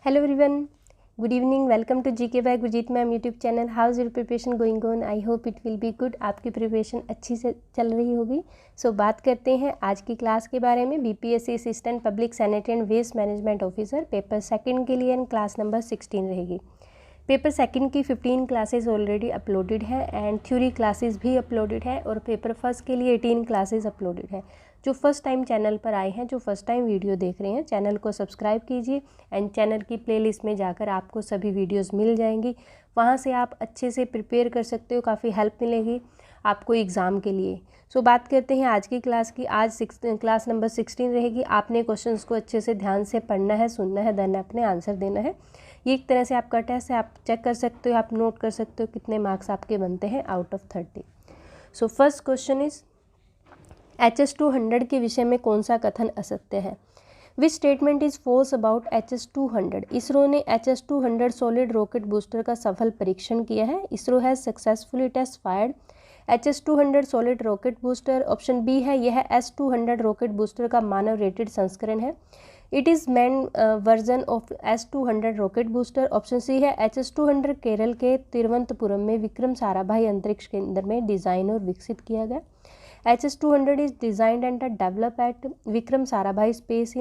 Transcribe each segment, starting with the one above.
Hello everyone, good evening. Welcome to GK by Gurjeet Ma'am YouTube channel. How's your preparation going on? I hope it will be good. आपकी preparation अच्छी से चल रही होगी. सो बात करते हैं आज की क्लास के बारे में. BPSC assistant public sanitary and waste management officer paper second के लिए क्लास नंबर 16 रहेगी. पेपर सेकंड की 15 क्लासेस ऑलरेडी अपलोडेड है एंड थ्योरी क्लासेस भी अपलोडेड है और पेपर फर्स्ट के लिए 18 क्लासेस अपलोडेड है. जो फर्स्ट टाइम चैनल पर आए हैं, जो फर्स्ट टाइम वीडियो देख रहे हैं, चैनल को सब्सक्राइब कीजिए एंड चैनल की प्लेलिस्ट में जाकर आपको सभी वीडियोस मिल जाएंगी. वहां से आप अच्छे से प्रिपेयर कर सकते हो, काफ़ी हेल्प मिलेगी आपको एग्ज़ाम के लिए. सो बात करते हैं आज की क्लास की. आज क्लास नंबर 16 रहेगी. आपने क्वेश्चंस को अच्छे से ध्यान से पढ़ना है, सुनना है, देन अपने आंसर देना है. ये एक तरह से आपका टेस्ट है, आप चेक कर सकते हो, आप नोट कर सकते हो कितने मार्क्स आपके बनते हैं out of 30. So first question is HS-200 के विषय में कौन सा कथन असत्य है? Which statement is false about HS-200? ISRO ने HS-200 सॉलिड रॉकेट बूस्टर का सफल परीक्षण किया है. ISRO has successfully test fired HS-200 solid rocket booster. Option B है यह S-200 रॉकेट बूस्टर का मानव रेटेड संस्करण है. It is man version of S-200 rocket booster. Option C है HS-200 केरल के तिरुवनंतपुरम में विक्रम साराभाई अंतरिक्ष केंद्र में डिज़ाइन और विकसित किया गया. HS-200 is designed and developed at Vikram Sarabhai space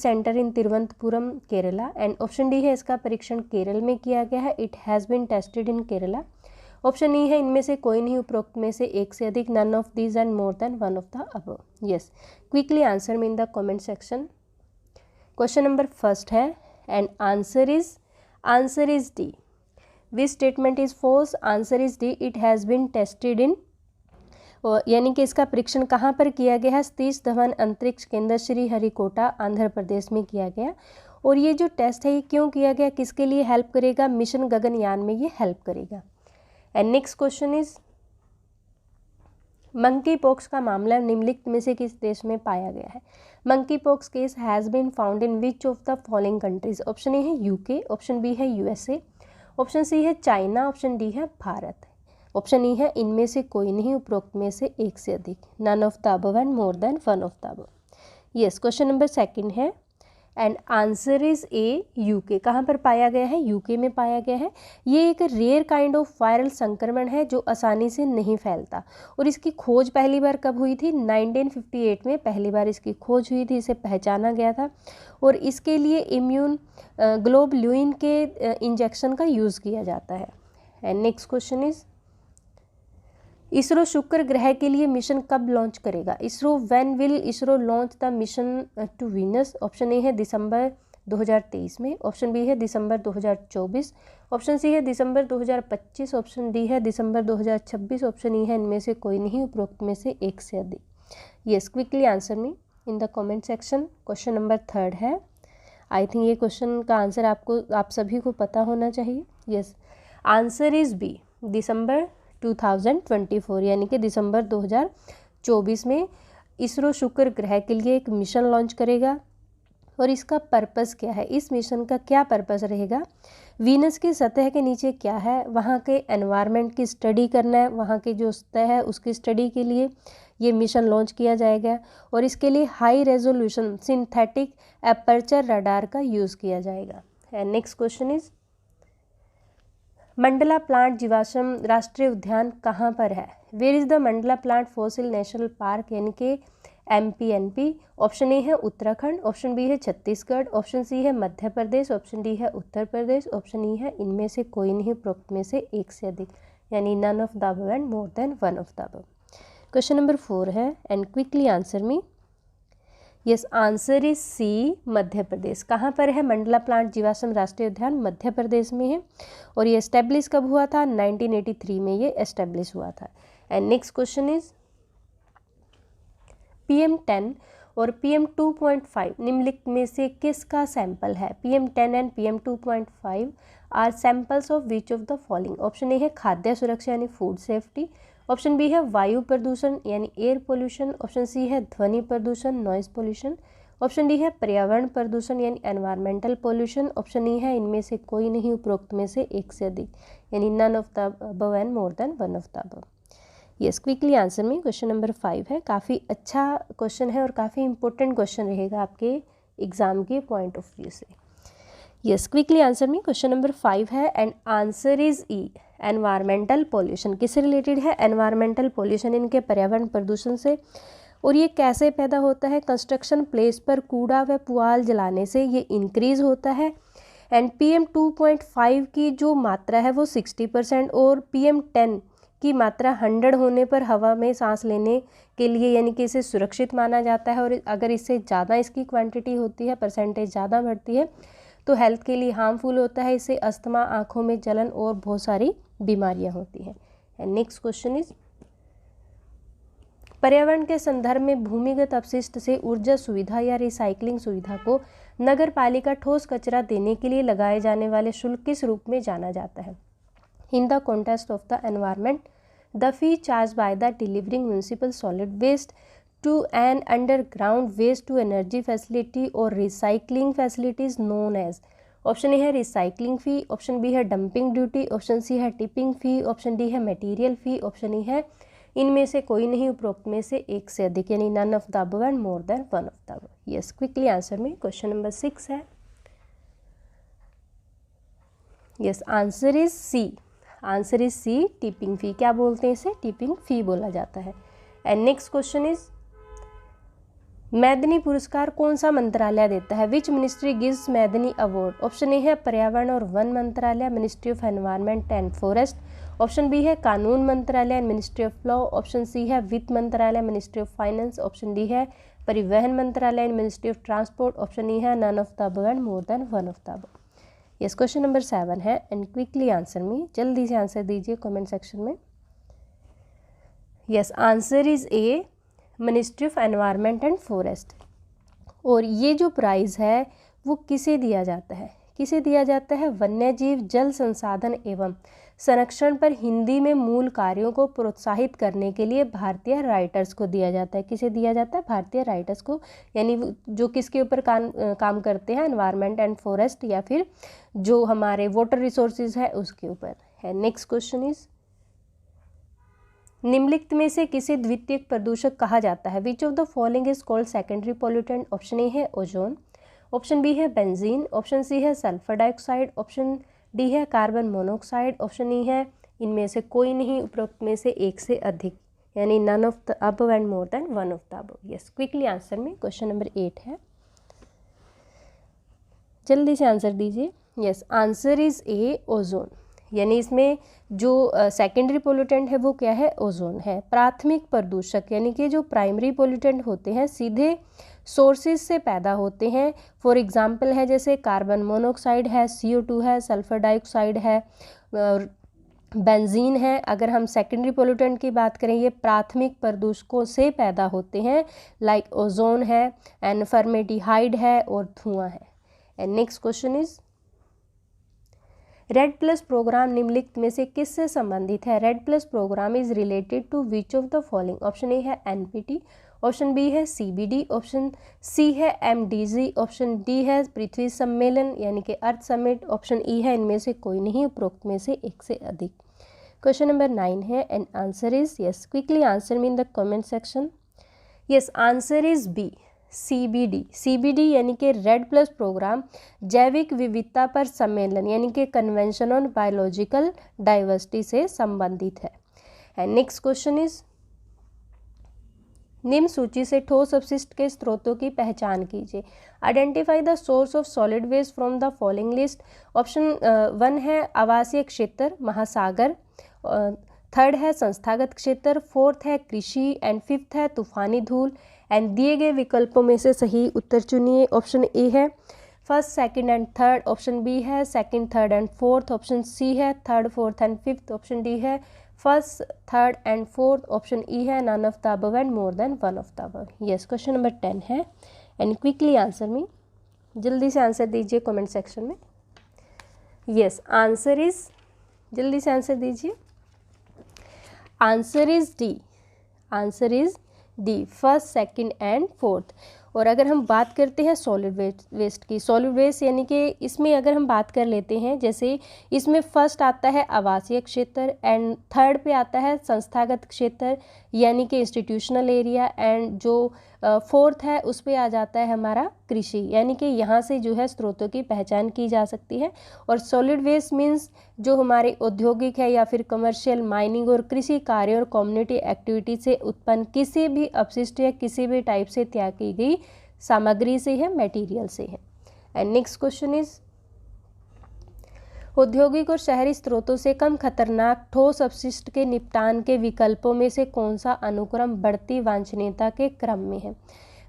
centre in Thiruvananthapuram Kerala. And option D है इसका परीक्षण केरल में किया गया है. It has been tested in Kerala. Option E है इनमें से कोई नहीं उपरोक्त में से एक से अधिक. None of these and more than one of the above. Yes, quickly answer me in the comment section. Question number first है and answer is D. Which statement is false? Answer is D. It has been tested in, यानी कि इसका परीक्षण कहाँ पर किया गया है? सतीश धवन अंतरिक्ष केंद्र श्रीहरिकोटा आंध्र प्रदेश में किया गया. और ये जो टेस्ट है ये क्यों किया गया, किसके लिए हेल्प करेगा? मिशन गगनयान में ये हेल्प करेगा. And next question is monkey pox का मामला निम्नलिखित में से किस देश में पाया गया है? Monkey pox case has been found in which of the following countries? Option A है यूके, ऑप्शन बी है USA, ऑप्शन सी है चाइना, ऑप्शन डी है भारत. ऑप्शन ई है इनमें से कोई नहीं, उपरोक्त में से एक से अधिक. None of the above and more than one of the above. Yes, question number second है and answer is A UK. कहाँ पर पाया गया है? यूके में पाया गया है. ये एक रेयर काइंड ऑफ वायरल संक्रमण है जो आसानी से नहीं फैलता. और इसकी खोज पहली बार कब हुई थी? 1958 में पहली बार इसकी खोज हुई थी, इसे पहचाना गया था. और इसके लिए इम्यून ग्लोबुलिन के इंजेक्शन का यूज़ किया जाता है. And next question is ISRO शुक्र ग्रह के लिए मिशन कब लॉन्च करेगा? ISRO when will ISRO launch the mission to Venus? Option A है दिसंबर 2023 में, ऑप्शन बी है दिसंबर 2024, ऑप्शन सी है दिसंबर 2025, ऑप्शन डी है दिसंबर 2026, ऑप्शन ई है इनमें से कोई नहीं, उपरोक्त में से एक से अधिक. Yes, quickly answer me in the comment section. Question number third है. आई थिंक ये क्वेश्चन का आंसर आप सभी को पता होना चाहिए. Yes, answer is B. December 2024 यानी कि दिसंबर 2024 में इसरो शुक्र ग्रह के लिए एक मिशन लॉन्च करेगा. और इसका पर्पस क्या है? इस मिशन का क्या पर्पस रहेगा? वीनस की सतह के नीचे क्या है, वहाँ के एनवायरनमेंट की स्टडी करना है. वहाँ के जो सतह है उसकी स्टडी के लिए ये मिशन लॉन्च किया जाएगा. और इसके लिए high resolution synthetic aperture radar का यूज़ किया जाएगा. And next question is Mandla plant जीवाश्म राष्ट्रीय उद्यान कहाँ पर है? Where is the Mandla plant fossil national park यानी कि MPNP? ऑप्शन ए है उत्तराखंड, ऑप्शन बी है छत्तीसगढ़, ऑप्शन सी है मध्य प्रदेश, ऑप्शन डी है उत्तर प्रदेश, ऑप्शन ई है इनमें से कोई नहीं, उपरोक्त में से एक से अधिक, यानी none of the above and more than one of the above. Question number 4 है and quickly answer me. Yes, answer is C, Madhya Pradesh. कहाँ पर है मंडला प्लांट जीवाश्म राष्ट्रीय उद्यान? मध्य प्रदेश में है. और ये एस्टेब्लिश कब हुआ था? 1983 में ये एस्टेब्लिश हुआ था. And next question is PM10 और PM2.5 निम्नलिखित में से किसका सैंपल है? PM10 and PM2.5 are samples of which of the following? Option A है खाद्य सुरक्षा यानी फूड सेफ्टी, ऑप्शन बी है वायु प्रदूषण यानी एयर पोल्यूशन, ऑप्शन सी है ध्वनि प्रदूषण नॉइज पोल्यूशन, ऑप्शन डी है पर्यावरण प्रदूषण यानी एनवायरमेंटल पोल्यूशन, ऑप्शन ई है इनमें से कोई नहीं, उपरोक्त में से एक से अधिक, यानी none of the above and more than one of the above. Yes, quickly answer में. क्वेश्चन नंबर 5 है. काफ़ी अच्छा क्वेश्चन है और काफ़ी इंपॉर्टेंट क्वेश्चन रहेगा आपके एग्ज़ाम के पॉइंट ऑफ व्यू से. Yes, quickly answer me. Question number 5 है and answer is E, environmental pollution. किससे रिलेटेड है? एनवायरमेंटल पॉल्यूशन, इनके पर्यावरण प्रदूषण से। और ये कैसे पैदा होता है? कंस्ट्रक्शन प्लेस पर कूड़ा व पुआल जलाने से ये इंक्रीज होता है। एंड PM 2.5 की जो मात्रा है वो 60% और PM 10 की मात्रा 100 होने पर हवा में सांस लेने के लिए यानी कि इसे सुरक्षित माना जाता है। और अगर इससे ज़्यादा इसकी क्वांटिटी होती है, परसेंटेज ज़्यादा बढ़ती है, तो हेल्थ के लिए हार्मफुल होता है। इससे अस्थमा, आँखों में जलन और बहुत सारी बीमारियाँ होती हैं। एंड नेक्स्ट क्वेश्चन इज, पर्यावरण के संदर्भ में भूमिगत अपशिष्ट से ऊर्जा सुविधा या रिसाइकलिंग सुविधा को नगर पालिका ठोस कचरा देने के लिए लगाए जाने वाले शुल्क किस रूप में जाना जाता है? In the context of the environment, the fee charge by the delivering municipal solid waste to an underground waste to energy facility और recycling facilities known as. Option A है रिसाइकलिंग फ़ी, ऑप्शन बी है dumping duty, option C है tipping fee, option D है material fee, option E है इनमें से कोई नहीं, उपरोक्त में से एक से अधिक, यानी none of the above and more than one of the above. Yes, quickly answer में। क्वेश्चन नंबर 6 है। Yes, answer is C. Answer is C, tipping fee. क्या बोलते हैं इसे? टिपिंग फी बोला जाता है। And next question is, Medini पुरस्कार कौन सा मंत्रालय देता है? Which ministry gives Medini award? Option A है पर्यावरण और वन मंत्रालय, ministry of environment and forest, option B है कानून मंत्रालय and ministry of law, option C है वित्त मंत्रालय ministry of finance, option D है परिवहन मंत्रालय and ministry of transport, option E है none of the above and more than one of the above. Yes, question number 7 है and quickly answer मी। जल्दी से आंसर दीजिए कमेंट सेक्शन में। Yes, answer is A, ministry of environment and forest. और ये जो price है वो किसे दिया जाता है? किसे दिया जाता है? वन्यजीव, जल संसाधन एवं संरक्षण पर हिंदी में मूल कार्यों को प्रोत्साहित करने के लिए भारतीय राइटर्स को दिया जाता है। किसे दिया जाता है? भारतीय राइटर्स को, यानी जो किसके ऊपर काम करते हैं? एनवायरनमेंट एंड फॉरेस्ट या फिर जो हमारे वाटर रिसोर्सेज है उसके ऊपर है। नेक्स्ट क्वेश्चन इज, निम्नलिखित में से किसे द्वितीयक प्रदूषक कहा जाता है? Which of the following is called secondary pollutant? Option A है ओजोन, ऑप्शन बी है बेंजीन, ऑप्शन सी है सल्फर डाइऑक्साइड, ऑप्शन डी है कार्बन मोनोऑक्साइड, ऑप्शन ई है इनमें से कोई नहीं, उपरोक्त में से एक से अधिक, यानी none of the above and more than one of the above. Yes, quickly answer में। क्वेश्चन नंबर 8 है, जल्दी से आंसर दीजिए। Yes, answer is A, ozone. यानी इसमें जो सेकेंडरी पोल्यूटेंट है वो क्या है? ओजोन है। प्राथमिक प्रदूषक यानी कि जो प्राइमरी पोल्यूटेंट होते हैं सीधे सोर्सेज से पैदा होते हैं। फॉर एग्जांपल है जैसे कार्बन मोनोऑक्साइड है, CO2 है, सल्फर डाइऑक्साइड है, बेंजीन है। अगर हम सेकेंडरी पोल्यूटेंट की बात करें, ये प्राथमिक प्रदूषकों से पैदा होते हैं, लाइक ओजोन है एंड फॉर्मेल्डिहाइड है और धुआं है। And next question is, red plus programme निम्नलिखित में से किससे संबंधित है? Red plus programme is related to which of the following? Option A है NPT, ऑप्शन बी है CBD, ऑप्शन सी है MDG, ऑप्शन डी है पृथ्वी सम्मेलन यानी कि अर्थ समिट, ऑप्शन ई है इनमें से कोई नहीं, उपरोक्त में से एक से अधिक। क्वेश्चन नंबर 9 है and answer is, yes, quickly answer me in the comment section. Yes, answer is B, CBD यानी कि रेड प्लस प्रोग्राम जैविक विविधता पर सम्मेलन यानी कि कन्वेंशन ऑन बायोलॉजिकल डाइवर्सिटी से संबंधित है। एंड नेक्स्ट क्वेश्चन इज, निम्न सूची से ठोस अपशिष्ट के स्रोतों की पहचान कीजिए। Identify the source of solid waste from the following list. Option 1 है आवासीय क्षेत्र, महासागर, थर्ड है संस्थागत क्षेत्र, फोर्थ है कृषि एंड फिफ्थ है तूफानी धूल। एंड दिए गए विकल्पों में से सही उत्तर चुनिए। ऑप्शन ए है first, second and third, option B है second, third and fourth, option C है third, fourth and fifth, option D है first, third and fourth, option E है none of the above and more than one of the above. Yes, question number 10 है and quickly answer मी। जल्दी से answer दीजिए comment section में। Yes, answer is, जल्दी से answer दीजिए। Answer is D, answer is D, first, second and fourth. और अगर हम बात करते हैं सॉलिड वेस्ट की, सॉलिड वेस्ट यानी कि इसमें अगर हम बात कर लेते हैं, जैसे इसमें फर्स्ट आता है आवासीय क्षेत्र एंड थर्ड पे आता है संस्थागत क्षेत्र यानी कि इंस्टीट्यूशनल एरिया, एंड जो फोर्थ है उस पे आ जाता है हमारा कृषि, यानी कि यहाँ से जो है स्रोतों की पहचान की जा सकती है। और सॉलिड वेस्ट मीन्स जो हमारे औद्योगिक है या फिर कमर्शियल, माइनिंग और कृषि कार्य और कम्युनिटी एक्टिविटी से उत्पन्न किसी भी अपशिष्ट या किसी भी टाइप से त्याग की गई सामग्री से है, मटेरियल से है। एंड नेक्स्ट क्वेश्चन इज औद्योगिक और शहरी स्रोतों से कम खतरनाक ठोस अपशिष्ट के निपटान के विकल्पों में से कौन सा अनुक्रम बढ़ती वांछनीयता के क्रम में है?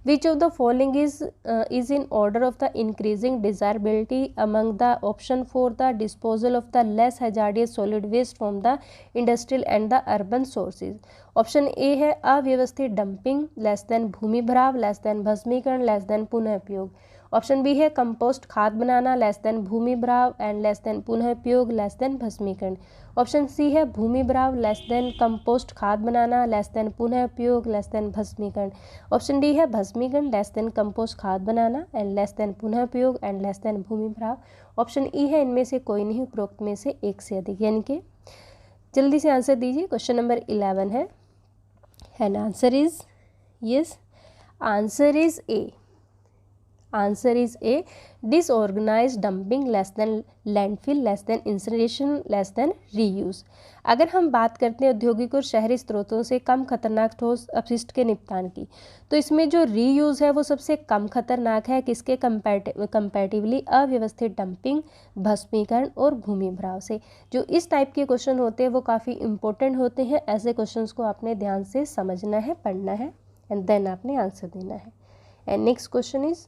Which of the following is in order of the increasing desirability among the option for the disposal of the less hazardous solid waste from the industrial and the urban sources? Option A है अव्यवस्थित dumping, less than भूमि भराव, less than भस्मीकरण, less than पुनः उपयोग। Option B है compost खाद बनाना, less than भूमि भराव and less than पुनः उपयोग, लेस देन भस्मीकरण। ऑप्शन सी है भूमि भराव, लेस देन कंपोस्ट खाद बनाना, लेस देन पुनः उपयोग, लेस देन भस्मीकरण। ऑप्शन डी है भस्मीकरण, लेस देन कंपोस्ट खाद बनाना एंड लेस देन पुनः उपयोग एंड लेस देन भूमि भराव। ऑप्शन ई है इनमें से कोई नहीं, उपरोक्त में से एक से अधिक। यानी कि जल्दी से आंसर दीजिए। क्वेश्चन नंबर 11 है and answer is yes, answer is A. Answer is A, disorganised dumping, less than landfill, less than incineration, less than reuse. अगर हम बात करते हैं औद्योगिक और शहरी स्रोतों से कम खतरनाक ठोस अपशिष्ट के निपटान की, तो इसमें जो रीयूज है वो सबसे कम खतरनाक है। किसके कंपैरेटिवली? अव्यवस्थित डंपिंग, भस्मीकरण और भूमि भराव से। जो इस टाइप के क्वेश्चन होते हैं वो काफ़ी इंपॉर्टेंट होते हैं। ऐसे क्वेश्चंस को आपने ध्यान से समझना है, पढ़ना है एंड देन आपने आंसर देना है। And next question is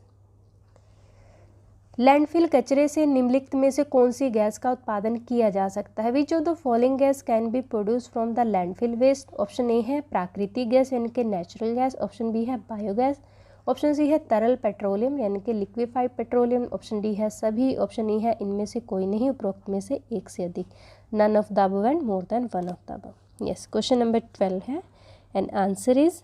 landfill कचरे से निम्नलिखित में से कौन सी गैस का उत्पादन किया जा सकता है? Which of the following gas can be produce from the landfill waste? Option A है प्राकृतिक गैस यानी कि नेचुरल गैस, ऑप्शन बी है बायोगैस, ऑप्शन सी है तरल पेट्रोलियम यानी कि लिक्विफाइड पेट्रोलियम, ऑप्शन डी है सभी, ऑप्शन ई है इनमें से कोई नहीं, उपरोक्त में से एक से अधिक। None of the above and more than one of the above. Yes, question number 12 है and answer is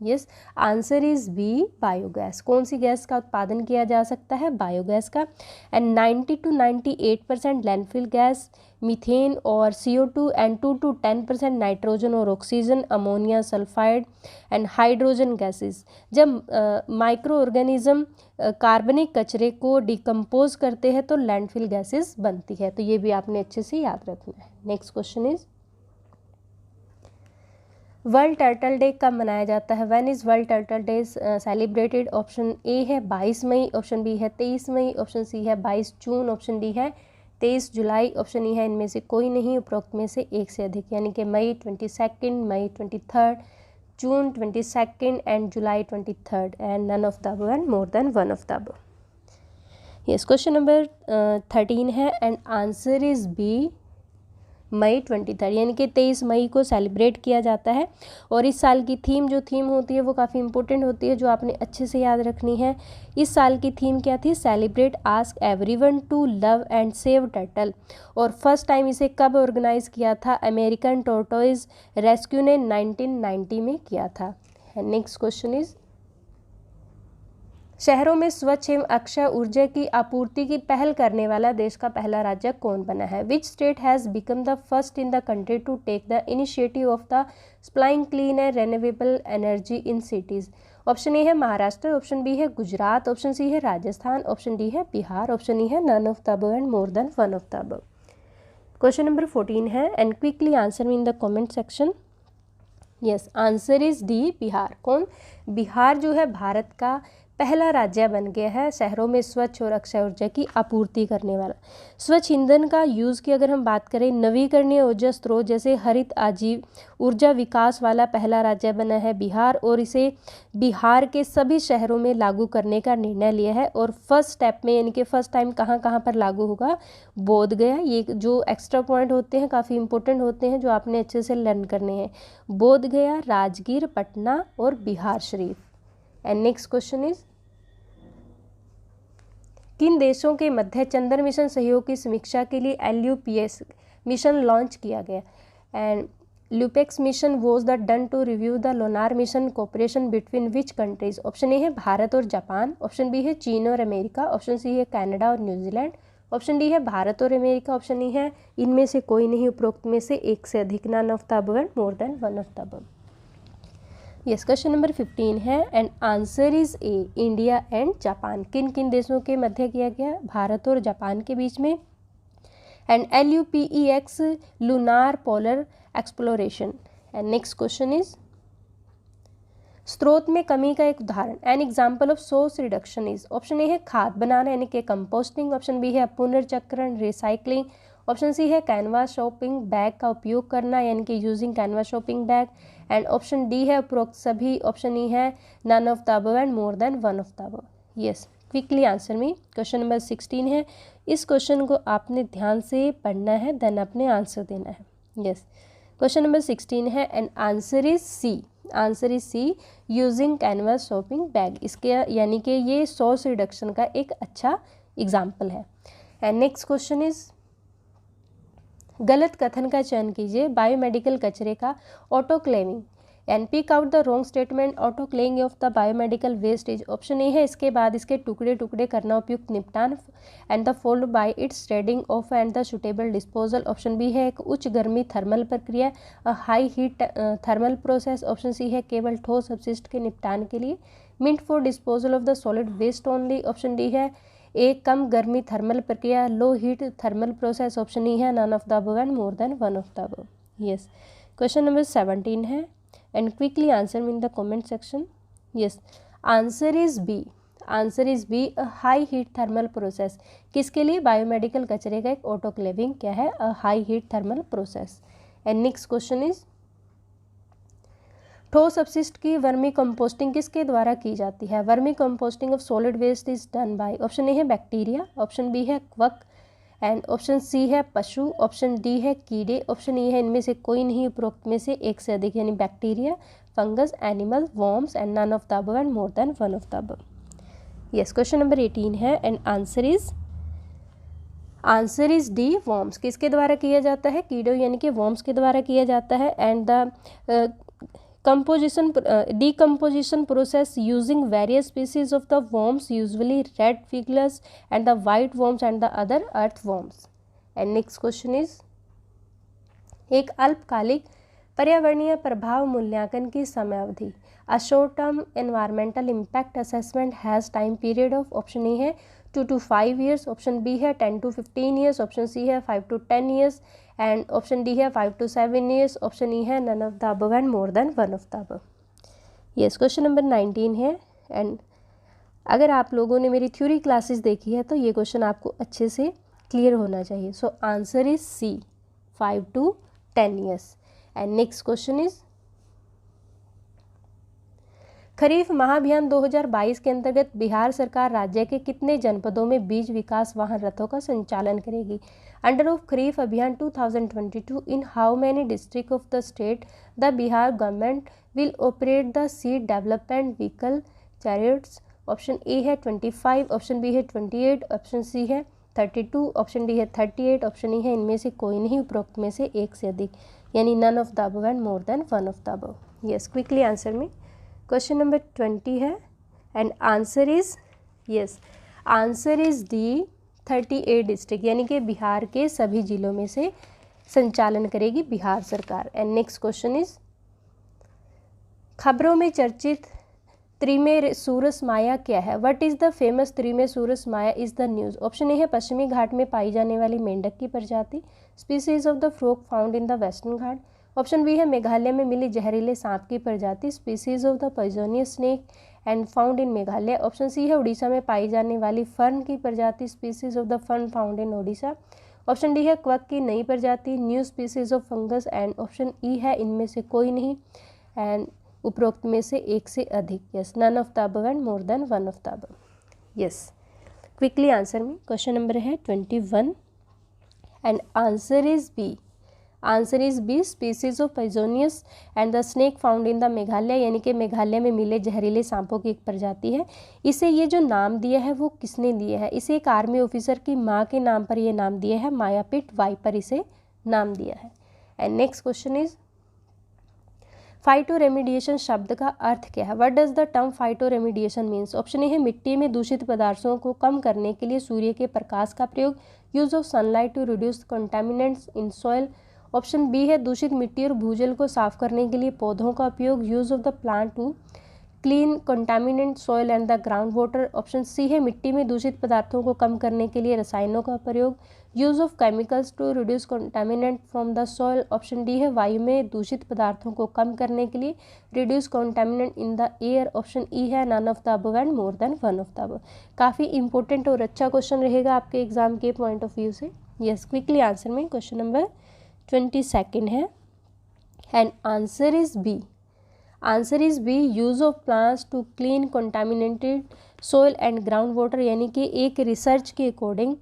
yes, answer is B, biogas. कौन सी गैस का उत्पादन किया जा सकता है? बायोगैस का। And 90 to 98% landfill gas, methane और CO2 एंड 2 to 10% नाइट्रोजन और oxygen, ammonia sulphide and hydrogen gases. जब माइक्रो ऑर्गेनिज्म कार्बनिक कचरे को डिकम्पोज करते हैं तो लैंडफिल गैसेस बनती है। तो ये भी आपने अच्छे से याद रखना है। Next question is world turtle day कब मनाया जाता है? When is world turtle day celebrated? Option A है 22 मई, ऑप्शन बी है 23 मई, ऑप्शन सी है 22 जून, ऑप्शन डी है 23 जुलाई, ऑप्शन ई है इनमें से कोई नहीं, उपरोक्त में से एक से अधिक। यानी कि May 22, May 23, June 22 and July 23 and none of the above and more than one of the above. Yes, question number 13 है and answer is B, May 23, यानी कि 23 मई को सेलिब्रेट किया जाता है। और इस साल की थीम होती है वो काफ़ी इंपॉर्टेंट होती है, जो आपने अच्छे से याद रखनी है। इस साल की थीम क्या थी? Celebrate ask everyone to love and save turtle. और फर्स्ट टाइम इसे कब ऑर्गेनाइज किया था? अमेरिकन टोर्टोइज रेस्क्यू ने 1990 में किया था। नेक्स्ट क्वेश्चन इज शहरों में स्वच्छ एवं अक्षय ऊर्जा की आपूर्ति की पहल करने वाला देश का पहला राज्य कौन बना है? Which state has become the first in the country to take the initiative of the supplying clean and renewable energy in cities? Option A है महाराष्ट्र, ऑप्शन बी है गुजरात, ऑप्शन सी है राजस्थान, ऑप्शन डी है बिहार, ऑप्शन ई है none of the above and more than one of the above. Question number 14 है and quickly answer me in the comment section. Yes, answer is D, Bihar. कौन? बिहार जो है भारत का पहला राज्य बन गया है शहरों में स्वच्छ और अक्षय ऊर्जा की आपूर्ति करने वाला। स्वच्छ ईंधन का यूज़ की अगर हम बात करें, नवीकरणीय ऊर्जा स्रोत जैसे हरित आजीव ऊर्जा विकास वाला पहला राज्य बना है बिहार, और इसे बिहार के सभी शहरों में लागू करने का निर्णय लिया है। और फर्स्ट स्टेप में यानी कि फर्स्ट टाइम कहाँ कहाँ पर लागू होगा? बोध गया। ये जो एक्स्ट्रा पॉइंट होते हैं काफ़ी इंपॉर्टेंट होते हैं, जो आपने अच्छे से लर्न करने हैं। बोध गया, राजगीर, पटना और Bihar Sharif. And next question is किन देशों के मध्य चंद्र मिशन सहयोग की समीक्षा के लिए LUPS मिशन लॉन्च किया गया? And LUPEX mission was the done to review the lunar mission cooperation between which countries? Option A है भारत और जापान, ऑप्शन बी है चीन और अमेरिका, ऑप्शन सी है कनाडा और न्यूजीलैंड, ऑप्शन डी है भारत और अमेरिका, ऑप्शन ई है इनमें से कोई नहीं, उपरोक्त में से एक से अधिक। None of the above and more than one of the above. Yes, question number 15 है and answer is A, India and Japan. किन किन देशों के मध्य किया गया? भारत और जापान के बीच में। And LUPEX, lunar polar exploration. And next question is स्रोत में कमी का एक उदाहरण। An example of source reduction is, option A है खाद बनाना यानी कि कंपोस्टिंग, ऑप्शन बी है पुनर्चक्रण रिसाइकलिंग, ऑप्शन सी है कैनवास शॉपिंग बैग का उपयोग करना यानी कि using canvas shopping bag, and option D है उपरोक्त सभी, ऑप्शन ई है none of the above and more than one of the above. Yes, quickly answer me. Question number 16 है, इस क्वेश्चन को आपने ध्यान से पढ़ना है देन अपने आंसर देना है। यस, क्वेश्चन नंबर 16 है and answer is C, answer is C using canvas shopping bag. इसके यानी कि ये सोर्स रिडक्शन का एक अच्छा एग्जाम्पल है। एंड नेक्स्ट क्वेश्चन इज गलत कथन का चयन कीजिए। बायोमेडिकल कचरे का autoclaving and pick out the wrong statement. Autoclaving of the biomedical wastage, option A है इसके बाद इसके टुकड़े टुकड़े करना उपयुक्त निपटान and the followed by its trading of and the suitable disposal, option B है एक उच्च गर्मी थर्मल प्रक्रिया, high heat thermal process, option C है केवल ठोस अपशिष्ट के निपटान के लिए, meant for disposal of the solid waste only, option D है एक कम गर्मी थर्मल प्रक्रिया, low heat thermal process, option E है none of the above and more than one of the above. Yes, question number 17 है and quickly answer in the comment section. Yes, answer is B, answer is B a high heat thermal process. किसके लिए? Biomedical कचरे का एक autoclaving क्या है? A high heat thermal process. And next question is ठोस अपशिष्ट की वर्मी कंपोस्टिंग किसके द्वारा की जाती है? Vermi composting of solid waste is done by, option A है बैक्टीरिया, ऑप्शन बी है क्वक, एंड ऑप्शन सी है पशु, ऑप्शन डी है कीड़े, ऑप्शन ई है इनमें से कोई नहीं, उपरोक्त में से एक से अधिक यानी bacteria, fungus, animal, worms, and none of the above and more than one of the above. Yes, question number 18 है and answer is D, worms. किसके द्वारा किया जाता है? कीड़ों यानी कि वॉर्म्स के द्वारा किया जाता है। And the decomposition process using various species of the worms, usually red figless and the white worms and the other earthworms. And next question is एक अल्पकालिक पर्यावरणीय प्रभाव मूल्यांकन की समयावधि। A short term environmental impact assessment has time period of, option A है 2 to 5 years, option B है 10 to 15 years, option C है 5 to 10 years, and option D है 5 to 7 years, ऑप्शन ई है none of the above and more than one of the above. Yes, question number 19 है and अगर आप लोगों ने मेरी थ्योरी क्लासेस देखी है तो ये क्वेश्चन आपको अच्छे से क्लियर होना चाहिए। So answer is C, 5 to 10 years। And next question is Kharif Mahaabhiyan 2022 के अंतर्गत बिहार सरकार राज्य के कितने जनपदों में बीज विकास वाहन रथों का संचालन करेगी? अंडर ऑफ खरीफ अभियान 2022 in how many district of the state the Bihar government will operate the seed development vehicle chariots, option A है 25, ऑप्शन बी है 28, ऑप्शन सी है 32, ऑप्शन डी है 38, ऑप्शन ई है इनमें से कोई नहीं, उपरोक्त में से एक से अधिक यानी none of the above and more than one of the above. Yes, quickly answer me. Question number 20 है and answer is yes, answer is D 38 district यानी कि बिहार के सभी जिलों में से संचालन करेगी बिहार सरकार। एंड नेक्स्ट क्वेश्चन इज खबरों में चर्चित त्रिमेसूरस माया क्या है? What is the famous Trimeresurus maya is the news, option A है पश्चिमी घाट में पाई जाने वाली मेंढक की प्रजाति, species of the frog found in the western Ghat, option B है मेघालय में मिली जहरीले सांप की प्रजाति, species of the poisonous snake and found in Meghalaya, option C है उड़ीसा में पाई जाने वाली फर्न की प्रजाति, species of the fern found in Odisha, option D है क्वक की नई प्रजाति, new species of fungus, and option E है इनमें से कोई नहीं एंड उपरोक्त में से एक से अधिक। Yes, none of the above and more than one of the above. Yes, quickly answer में। क्वेश्चन नंबर है 21 and answer is B, answer is b species of poisonous and the snake found in the Meghalaya यानी कि मेघालय में मिले जहरीले सांपों की एक प्रजाति है। इसे ये जो नाम दिया है वो किसने दिया है? इसे एक आर्मी ऑफिसर की माँ के नाम पर ये नाम दिया है, मायापिट वाइपर इसे नाम दिया है। And next question is phyto remediation शब्द का अर्थ क्या है? What does the term phyto remediation means, option A है मिट्टी में दूषित पदार्थों को कम करने के लिए सूर्य के प्रकाश का प्रयोग, use of sunlight to reduce contaminants in soil, option B है दूषित मिट्टी और भूजल को साफ करने के लिए पौधों का उपयोग, use of the plant to clean contaminant soil and the ground water. Option C है मिट्टी में दूषित पदार्थों को कम करने के लिए रसायनों का प्रयोग, use of chemicals to reduce contaminant from the soil. Option D है वायु में दूषित पदार्थों को कम करने के लिए reduce contaminant in the air. Option E है none of the above and more than one of the above. काफ़ी इंपॉर्टेंट और अच्छा क्वेश्चन रहेगा आपके एग्जाम के पॉइंट ऑफ व्यू से। यस, क्विकली आंसर में क्वेश्चन नंबर 22 है and answer is B. Answer is B, use of plants to clean contaminated soil and ground water. यानी कि एक रिसर्च के अकॉर्डिंग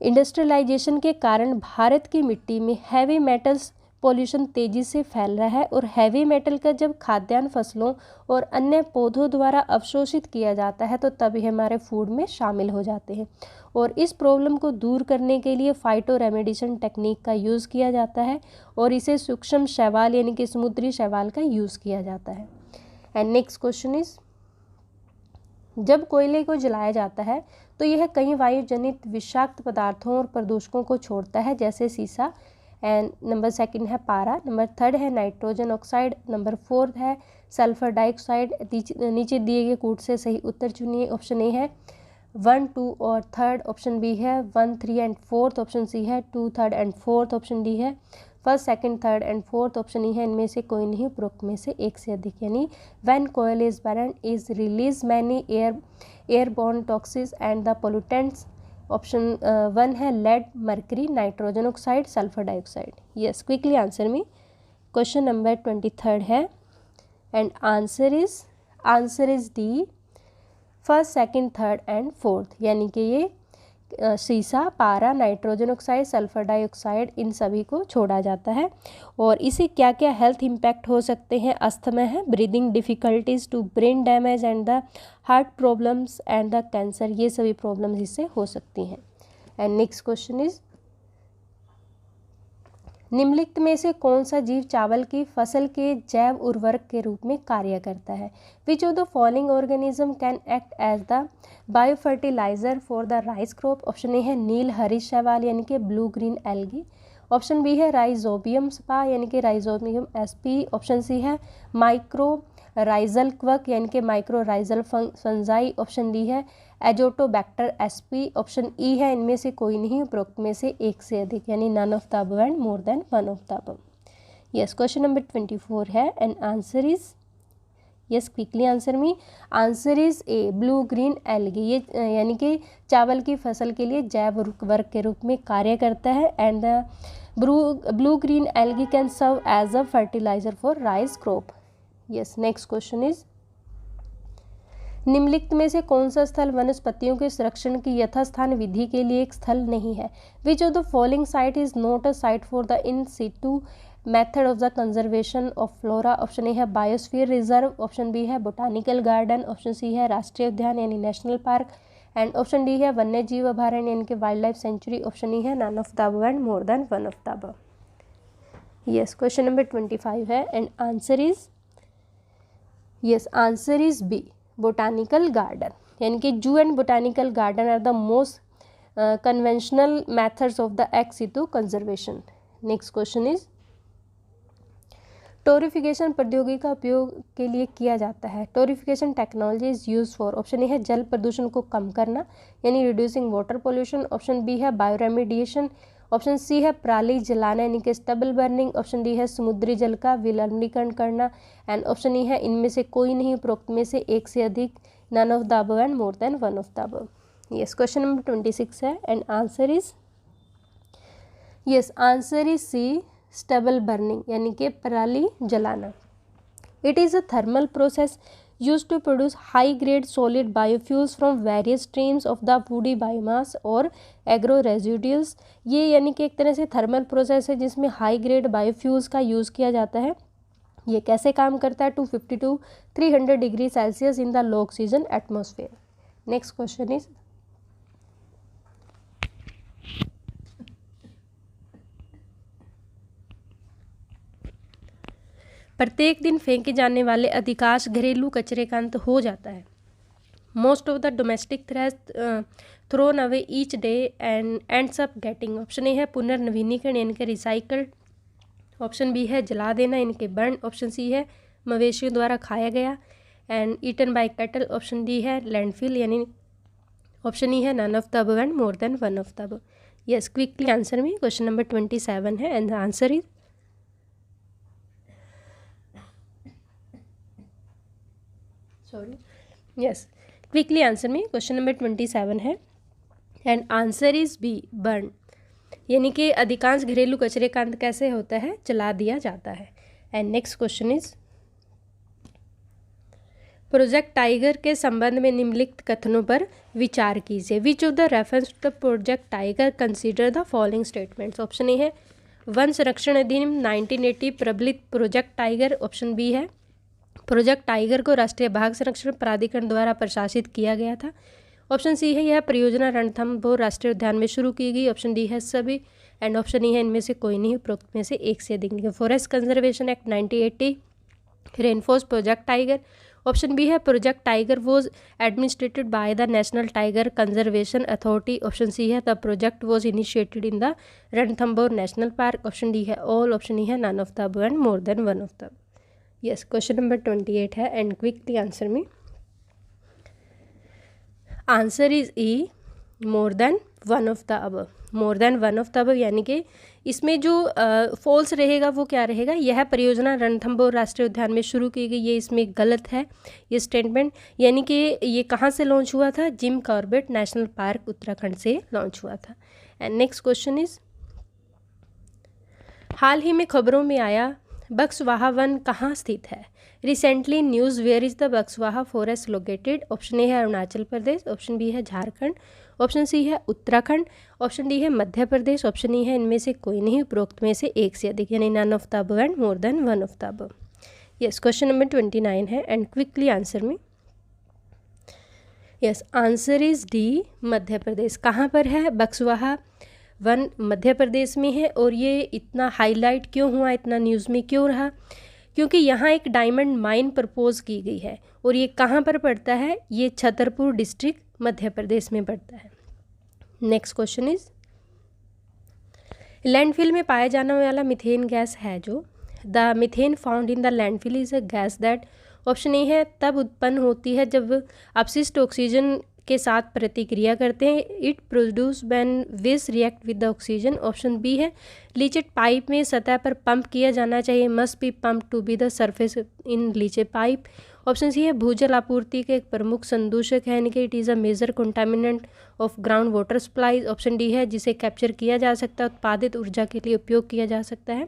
इंडस्ट्रियलाइजेशन के कारण भारत की मिट्टी में हैवी मेटल्स पॉल्यूशन तेजी से फैल रहा है और हैवी मेटल का जब खाद्यान्न फसलों और अन्य पौधों द्वारा अवशोषित किया जाता है तो तभी हमारे फूड में शामिल हो जाते हैं और इस प्रॉब्लम को दूर करने के लिए फाइटो रेमेडिएशन टेक्निक का यूज़ किया जाता है और इसे सूक्ष्म शैवाल यानी कि समुद्री शैवाल का यूज़ किया जाता है। एंड नेक्स्ट क्वेश्चन इज, जब कोयले को जलाया जाता है तो यह कई वायु जनित विषाक्त पदार्थों और प्रदूषकों को छोड़ता है जैसे सीसा। एंड नंबर 2 है पारा, नंबर 3 है नाइट्रोजन ऑक्साइड, नंबर 4 है सल्फर डाइऑक्साइड। नीचे दिए गए कूट से सही उत्तर चुनिए। ऑप्शन ए है 1, 2 और 3, ऑप्शन बी है 1, 3 एंड 4, ऑप्शन सी है 2, 3 एंड 4, ऑप्शन डी है 1st, 2nd, 3rd and 4th, option E है इनमें से कोई नहीं, उपरोक्त में से एक से अधिक। यानी when coal is burn is release many airborne toxins and the pollutants. Option 1 है lead, mercury, nitrogen oxide, sulphur dioxide. Yes, quickly answer me question number 23 है and answer is D, 1st, 2nd, 3rd and 4th। यानी कि ये सीसा, पारा, nitrogen oxide, sulphur dioxide इन सभी को छोड़ा जाता है। और इसे क्या क्या हेल्थ इम्पैक्ट हो सकते हैं? अस्थमा है, breathing difficulties to brain damage and the heart problems and the cancer, ये सभी प्रॉब्लम्स इससे हो सकती हैं। एंड नेक्स्ट क्वेश्चन इज, निम्नलिखित में से कौन सा जीव चावल की फसल के जैव उर्वरक के रूप में कार्य करता है? Which of the following organism can act as the bio fertiliser for the rice crop? Option A है नील हरी शैवाल यानी कि blue green algae, option B है राइजोबियम स्पा यानी कि राइजोबियम एसपी, ऑप्शन सी है माइक्रो राइजल क्वक यानी कि माइक्रो राइजल फंजाई, ऑप्शन डी है एजोटोबैक्टर एसपी, ऑप्शन ई है इनमें से कोई नहीं, उपरोक्त में से एक से अधिक, यानी none of the above and more than one of the above. Yes, question number 24 है and answer is, yes quickly answer me, answer is A blue green algae. ये यानी कि चावल की फसल के लिए जैव उर्वरक के रूप में कार्य करता है and the blue green algae can serve as a fertiliser for rice crop. Yes, next question is, निम्नलिखित में से कौन सा स्थल वनस्पतियों के संरक्षण की यथास्थान विधि के लिए एक स्थल नहीं है? Which of the following site is not a site for the in situ method of the conservation of flora? Option A है बायोस्फीयर रिजर्व, ऑप्शन बी है बोटानिकल गार्डन, ऑप्शन सी है राष्ट्रीय उद्यान यानी national park and option D है वन्य जीव अभयारण्य यानी कि wild life sanctuary, option E है none of the above and more than one of the above. Yes, question number 25 है and answer is, yes answer is B botanical garden, यानी कि zoo and botanical garden are the most conventional methods of the ex situ conservation. Next question is, torrefaction प्रौद्योगिकी का उपयोग के लिए किया जाता है? Torrefaction technology is use for, option A है जल प्रदूषण को कम करना यानी reducing water pollution, option B है बायो रेमिडिएशन, ऑप्शन सी है पराली जलाना यानी कि स्टबल बर्निंग, ऑप्शन डी है समुद्री जल का विलवणीकरण करना एंड ऑप्शन ई है इनमें से कोई नहीं, उपरोक्त में से एक से अधिक, none of the above and more than one of the above. Yes, question number 26 है and answer is, yes answer is C stubble burning यानी कि पराली जलाना। It is a thermal process used to produce high grade solid biofuels from various streams of the woody biomass और agro residuals। ये यानी कि एक तरह से थर्मल प्रोसेस है जिसमें हाई ग्रेड बायोफ्यूल्स का यूज़ किया जाता है। ये कैसे काम करता है? 250 to 300 degree Celsius in the low oxygen atmosphere. Next question is, प्रत्येक दिन फेंके जाने वाले अधिकांश घरेलू कचरे का अंत हो जाता है। Most of the domestic trash thrown away each day and ends up getting, option A है पुनर्नवीनीकरण यानी कि रिसाइकल्ड, ऑप्शन बी है जला देना, इनके बर्न। ऑप्शन सी है मवेशियों द्वारा खाया गया and eaten by cattle. Option D है लैंडफिल, यानी ऑप्शन ई है none of the above and more than one of the above. Yes, quickly answer में। क्वेश्चन नंबर 27 है and the answer is yes, quickly answer में question number 27 है and answer is B, burn. यानी कि अधिकांश घरेलू कचरे का अंत कैसे होता है? जला दिया जाता है। And next question is project tiger के संबंध में निम्नलिखित कथनों पर विचार कीजिए। Which of the reference to the project tiger consider the following statements. Option A है वन संरक्षण अधिनियम 1980 प्रबलित प्रोजेक्ट टाइगर। ऑप्शन बी है प्रोजेक्ट टाइगर को राष्ट्रीय बाघ संरक्षण प्राधिकरण द्वारा प्रशासित किया गया था। ऑप्शन सी है यह परियोजना रणथंभौर राष्ट्रीय उद्यान में शुरू की गई। ऑप्शन डी है सभी एंड ऑप्शन ई है इनमें से कोई नहीं, उपरोक्त में से एक से अधिक। Forest Conservation Act 1980 reinforce Project tiger. Option B है project Tiger was administered by the National Tiger Conservation Authority. Option C है the project was initiated in the Ranthambore National Park. Option D है ऑल। ऑप्शन ई है none of the above and more than one of the. Yes, question number 28 है and quickly answer me. Answer is E, more than one of the above. More than one of the above यानी कि इसमें जो false रहेगा वो क्या रहेगा? यह परियोजना रणथंभौर राष्ट्रीय उद्यान में शुरू की गई, ये इसमें गलत है ये स्टेटमेंट। यानी कि ये कहाँ से लॉन्च हुआ था? Jim Corbett national park Uttarakhand से लॉन्च हुआ था। एंड नेक्स्ट क्वेश्चन इज हाल ही में खबरों में आया बक्सवाहा वन कहाँ स्थित है? Recently news where is the Buxwaha forest located. Option A है अरुणाचल प्रदेश। ऑप्शन बी है झारखंड। ऑप्शन सी है उत्तराखंड। ऑप्शन डी है मध्य प्रदेश। ऑप्शन ई है इनमें से कोई नहीं, उपरोक्त में से एक से अधिक, यानी none of the above and more than one of the above. Yes, question number 29 है and quickly answer me. Yes, answer is D, Madhya Pradesh. कहाँ पर है? बक्सवाहा वन मध्य प्रदेश में है। और ये इतना हाईलाइट क्यों हुआ, इतना न्यूज़ में क्यों रहा? क्योंकि यहाँ एक डायमंड माइन प्रपोज की गई है और ये कहाँ पर पड़ता है? ये छतरपुर डिस्ट्रिक्ट मध्य प्रदेश में पड़ता है। नेक्स्ट क्वेश्चन इज लैंडफिल में पाया जाने वाला मीथेन गैस है जो the methane found in the landfill is a gas that. Option A है तब उत्पन्न होती है जब अपशिष्ट ऑक्सीजन के साथ प्रतिक्रिया करते हैं। It produce when waste react with the oxygen. Option B है लीचेड पाइप में सतह पर पंप किया जाना चाहिए, must be pump to be the surface in leached pipe. Option C है भूजल आपूर्ति के एक प्रमुख संदूषक है, यानी कि it is a major contaminant of ground water supply. Option D है जिसे कैप्चर किया जा सकता है, उत्पादित ऊर्जा के लिए उपयोग किया जा सकता है,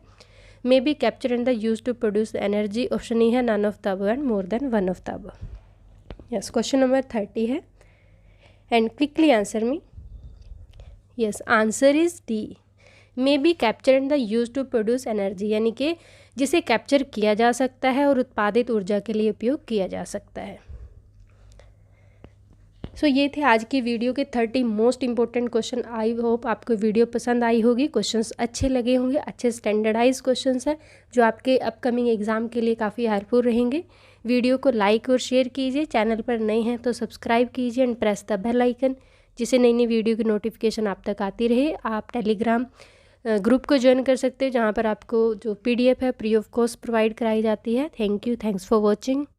may be capture and the use to produce energy. Option E है none of the above and more than one of the above. Yes, question number 30 है and quickly answer me. Yes, answer is D, may be capture and the use to produce energy, यानी कि जिसे capture किया जा सकता है और उत्पादित ऊर्जा के लिए उपयोग किया जा सकता है। सो ये थे आज की वीडियो के 30 most important question. I hope आपको वीडियो पसंद आई होगी, क्वेश्चंस अच्छे लगे होंगे, अच्छे स्टैंडर्डाइज क्वेश्चंस हैं जो आपके अपकमिंग एग्जाम के लिए काफ़ी हेल्पफुल रहेंगे। वीडियो को लाइक और शेयर कीजिए, चैनल पर नए हैं तो सब्सक्राइब कीजिए and press the bell icon, जिससे नई नई वीडियो की नोटिफिकेशन आप तक आती रहे। आप टेलीग्राम ग्रुप को ज्वाइन कर सकते हैं जहाँ पर आपको जो PDF है फ्री ऑफ कॉस्ट प्रोवाइड कराई जाती है। Thank you, thanks for watching.